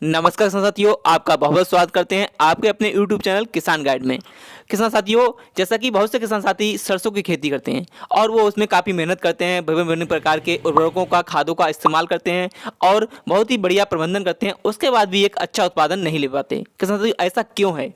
नमस्कार किसान साथियों, आपका बहुत बहुत स्वागत करते हैं आपके अपने YouTube चैनल किसान गाइड में। किसान साथियों, जैसा कि बहुत से किसान साथी सरसों की खेती करते हैं और वो उसमें काफ़ी मेहनत करते हैं, विभिन्न विभिन्न प्रकार के उर्वरकों का, खादों का इस्तेमाल करते हैं और बहुत ही बढ़िया प्रबंधन करते हैं, उसके बाद भी एक अच्छा उत्पादन नहीं ले पाते। किसान साथियों, ऐसा क्यों है?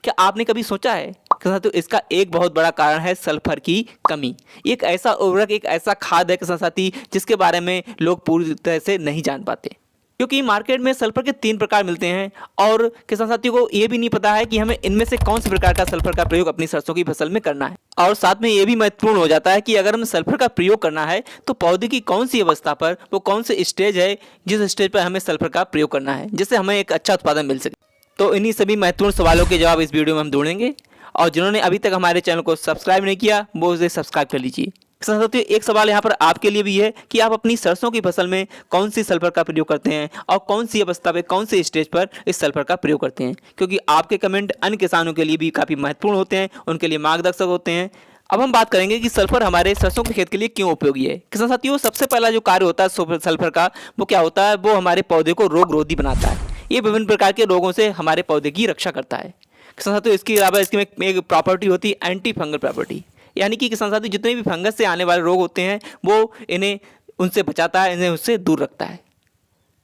क्या आपने कभी सोचा है? किसान साथियों, इसका एक बहुत बड़ा कारण है सल्फर की कमी। एक ऐसा उर्वरक, एक ऐसा खाद है किसान साथी, जिसके बारे में लोग पूरी तरह से नहीं जान पाते, क्योंकि मार्केट में सल्फर के 3 प्रकार मिलते हैं और किसान साथियों को ये भी नहीं पता है कि हमें इनमें से कौन से प्रकार का सल्फर का प्रयोग अपनी सरसों की फसल में करना है। और साथ में ये भी महत्वपूर्ण हो जाता है कि अगर हमें सल्फर का प्रयोग करना है तो पौधे की कौन सी अवस्था पर, वो कौन से स्टेज है जिस स्टेज पर हमें सल्फर का प्रयोग करना है, जिससे हमें एक अच्छा उत्पादन मिल सके। तो इन्हीं सभी महत्वपूर्ण सवालों के जवाब इस वीडियो में हम ढूंढेंगे और जिन्होंने अभी तक हमारे चैनल को सब्सक्राइब नहीं किया वो उसे सब्सक्राइब कर लीजिए। किसान साथियों, एक सवाल यहाँ पर आपके लिए भी है कि आप अपनी सरसों की फसल में कौन सी सल्फर का प्रयोग करते हैं और कौन सी अवस्था पे, कौन से स्टेज पर इस सल्फर का प्रयोग करते हैं, क्योंकि आपके कमेंट अन्य किसानों के लिए भी काफ़ी महत्वपूर्ण होते हैं, उनके लिए मार्गदर्शक होते हैं। अब हम बात करेंगे कि सल्फर हमारे सरसों के खेत के लिए क्यों उपयोगी है। किसान साथियों, सबसे पहला जो कार्य होता है सल्फर का, वो क्या होता है? वो हमारे पौधे को रोगरोधी बनाता है। ये विभिन्न प्रकार के रोगों से हमारे पौधे की रक्षा करता है। किसान साथियों, इसके अलावा इसकी एक प्रॉपर्टी होती है एंटी फंगल प्रॉपर्टी, यानी कि किसान साथियों जितने भी फंगस से आने वाले रोग होते हैं वो इन्हें उनसे बचाता है, इन्हें उससे दूर रखता है।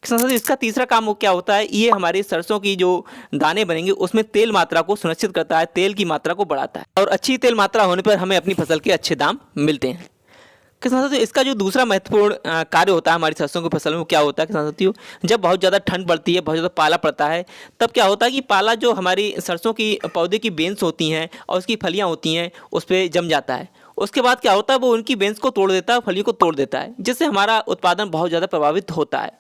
किसान साथियों, इसका तीसरा काम वो क्या होता है? ये हमारी सरसों की जो दाने बनेंगे उसमें तेल मात्रा को सुनिश्चित करता है, तेल की मात्रा को बढ़ाता है और अच्छी तेल मात्रा होने पर हमें अपनी फसल के अच्छे दाम मिलते हैं। किसान साथियों, इसका जो दूसरा महत्वपूर्ण कार्य होता है हमारी सरसों की फसल में, वो क्या होता है? किसान साथियों, जब बहुत ज़्यादा ठंड पड़ती है, बहुत ज़्यादा पाला पड़ता है, तब क्या होता है कि पाला जो हमारी सरसों की पौधे की बेंस होती हैं और उसकी फलियाँ होती हैं उस पर जम जाता है। उसके बाद क्या होता है, वो उनकी बेंस को तोड़ देता है, फलियों को तोड़ देता है, जिससे हमारा उत्पादन बहुत ज़्यादा प्रभावित होता है।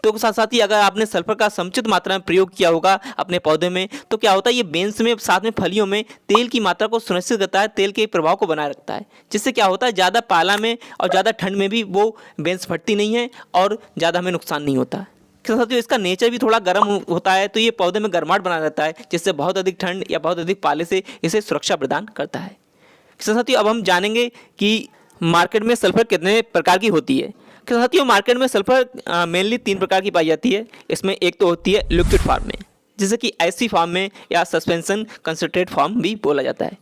तो साथ साथ ही अगर आपने सल्फर का समुचित मात्रा में प्रयोग किया होगा अपने पौधे में, तो क्या होता है, ये बेंस में साथ में फलियों में तेल की मात्रा को सुनिश्चित करता है, तेल के प्रभाव को बनाए रखता है, जिससे क्या होता है, ज़्यादा पाला में और ज़्यादा ठंड में भी वो बेंस फटती नहीं है और ज़्यादा हमें नुकसान नहीं होता है। किसान साथियों, इसका नेचर भी थोड़ा गर्म होता है, तो ये पौधे में गर्माहट बना रहता है, जिससे बहुत अधिक ठंड या बहुत अधिक पाले से इसे सुरक्षा प्रदान करता है। किसान साथियों, अब हम जानेंगे कि मार्केट में सल्फर कितने प्रकार की होती है। किसान साथियों, मार्केट में सल्फर मेनली 3 प्रकार की पाई जाती है। इसमें एक तो होती है लिक्विड फॉर्म में, जिसे कि ऐसी फॉर्म में या सस्पेंशन कंसंट्रेट फॉर्म भी बोला जाता है।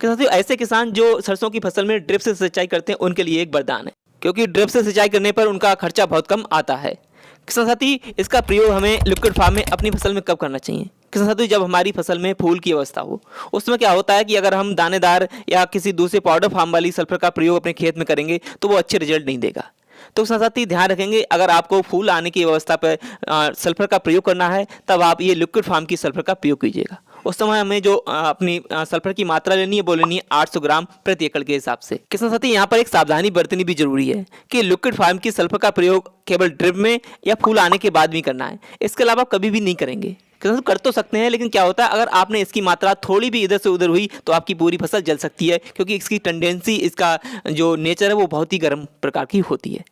किसान साथियों, ऐसे किसान जो सरसों की फसल में ड्रिप से सिंचाई करते हैं उनके लिए एक वरदान है, क्योंकि ड्रिप से सिंचाई करने पर उनका खर्चा बहुत कम आता है। किसान साथी, इसका प्रयोग हमें लिक्विड फॉर्म में अपनी फसल में कब करना चाहिए? किसान साथियों, जब हमारी फसल में फूल की अवस्था हो, उसमें क्या होता है कि अगर हम दानेदार या किसी दूसरे पाउडर फॉर्म वाली सल्फर का प्रयोग अपने खेत में करेंगे तो वो अच्छे रिजल्ट नहीं देगा। तो किसान साथी, ध्यान रखेंगे, अगर आपको फूल आने की अवस्था पर सल्फर का प्रयोग करना है तब आप ये लिक्विड फॉर्म की सल्फर का प्रयोग कीजिएगा। उस समय हमें जो अपनी सल्फर की मात्रा लेनी है वो लेनी है 800 ग्राम प्रति एकड़ के हिसाब से। किसान साथी, यहाँ पर एक सावधानी बरतनी भी जरूरी है कि लिक्विड फॉर्म की सल्फर का प्रयोग केवल ड्रिप में या फूल आने के बाद भी करना है, इसके अलावा कभी भी नहीं करेंगे। किसान कर तो सकते हैं, लेकिन क्या होता है, अगर आपने इसकी मात्रा थोड़ी भी इधर से उधर हुई तो आपकी पूरी फसल जल सकती है, क्योंकि इसकी टेंडेंसी, इसका जो नेचर है वो बहुत ही गर्म प्रकार की होती है।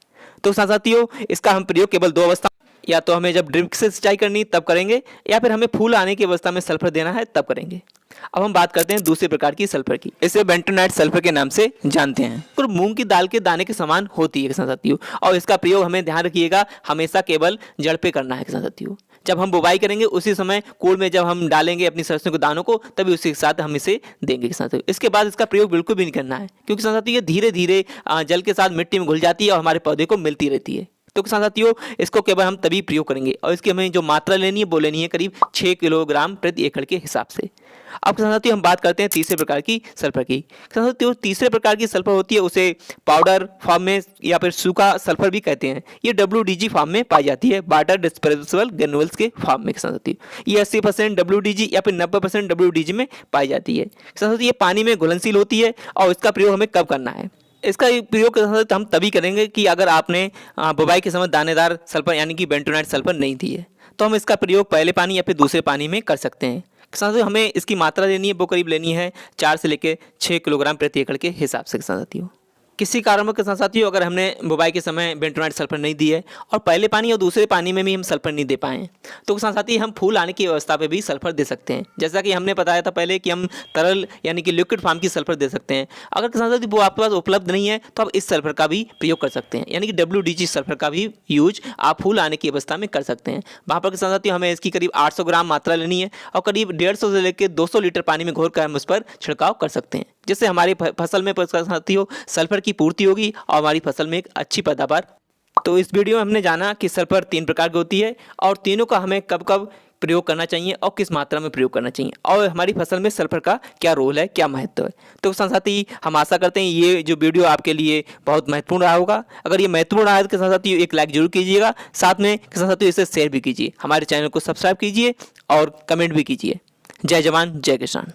तो साथियों, इसका हम प्रयोग केवल 2 अवस्था, या तो हमें जब ड्रिप से सिंचाई करनी तब करेंगे, या फिर हमें फूल आने की अवस्था में सल्फर देना है तब करेंगे। अब हम बात करते हैं दूसरे प्रकार की सल्फर की। इसे बेंटोनाइट सल्फर के नाम से जानते हैं और मूंग की दाल के दाने के समान होती है किसान साथियों, और इसका प्रयोग हमें ध्यान रखिएगा हमेशा केवल जड़ पे करना है किसान साथियों। जब हम बुवाई करेंगे उसी समय कूड़ में जब हम डालेंगे अपनी सरसों के दानों को, तभी उसी के साथ हम इसे देंगे किसान साथियों। इसके बाद इसका प्रयोग बिल्कुल भी नहीं करना है, क्योंकि किसान साथियों ये धीरे धीरे जल के साथ मिट्टी में घुल जाती है और हमारे पौधे को मिलती रहती है। तो किसान साथियों, इसको केवल हम तभी प्रयोग करेंगे और इसकी हमें जो मात्रा लेनी है वो लेनी है करीब 6 किलोग्राम प्रति एकड़ के हिसाब से। अब किसान साथियों, हम बात करते हैं तीसरे प्रकार की सल्फर की। किसान साथियों, तीसरे प्रकार की सल्फर होती है, उसे पाउडर फॉर्म में या फिर सूखा सल्फर भी कहते हैं। ये WDG फॉर्म में पाई जाती है, वाटर डिस्पर्सिबल ग्रेन्युल्स के फॉर्म में। किसान साथियों, ये 80% WDG या फिर 90% WDG में पाई जाती है। किसान साथियों, ये पानी में घुलनशील होती है और इसका प्रयोग हमें कब करना है? इसका प्रयोग हम तभी करेंगे कि अगर आपने बुवाई के समय दानेदार सल्फर यानी कि बेंटोनाइट सल्फर नहीं दी है, तो हम इसका प्रयोग पहले पानी या फिर दूसरे पानी में कर सकते हैं। किसान साथियों, हमें इसकी मात्रा लेनी है वो करीब लेनी है 4 से लेकर 6 किलोग्राम प्रति एकड़ के हिसाब से किसान साथियों। किसी कारणवश किसान साथियों अगर हमने बुवाई के समय बेंटोनाइट सल्फर नहीं दी है और पहले पानी और दूसरे पानी में भी हम सल्फर नहीं दे पाए तो किसान साथी हम फूल आने की अवस्था पे भी सल्फर दे सकते हैं। जैसा कि हमने बताया था पहले कि हम तरल यानी कि लिक्विड फॉर्म की सल्फर दे सकते हैं। अगर किसान साथी वो आपके पास उपलब्ध नहीं है तो आप इस सल्फर का भी प्रयोग कर सकते हैं, यानी कि WDG सल्फर का भी यूज आप फूल आने की अवस्था में कर सकते हैं। वहाँ पर किसान साथी हमें इसकी करीब 800 ग्राम मात्रा लेनी है और करीब 150 से लेकर 200 लीटर पानी में घोर कर हम उस पर छिड़काव कर सकते हैं, जिससे हमारी फसल में साथियों सल्फर की पूर्ति होगी और हमारी फसल में एक अच्छी पैदावार। तो इस वीडियो में हमने जाना कि सल्फर 3 प्रकार की होती है और तीनों का हमें कब कब प्रयोग करना चाहिए और किस मात्रा में प्रयोग करना चाहिए और हमारी फसल में सल्फर का क्या रोल है, क्या महत्व है। तो किसान साथी हम आशा करते हैं ये जो वीडियो आपके लिए बहुत महत्वपूर्ण रहा होगा। अगर ये महत्वपूर्ण रहा है तो किसान साथी एक लाइक जरूर कीजिएगा, साथ में किसान साथी इसे शेयर भी कीजिए, हमारे चैनल को सब्सक्राइब कीजिए और कमेंट भी कीजिए। जय जवान जय किसान।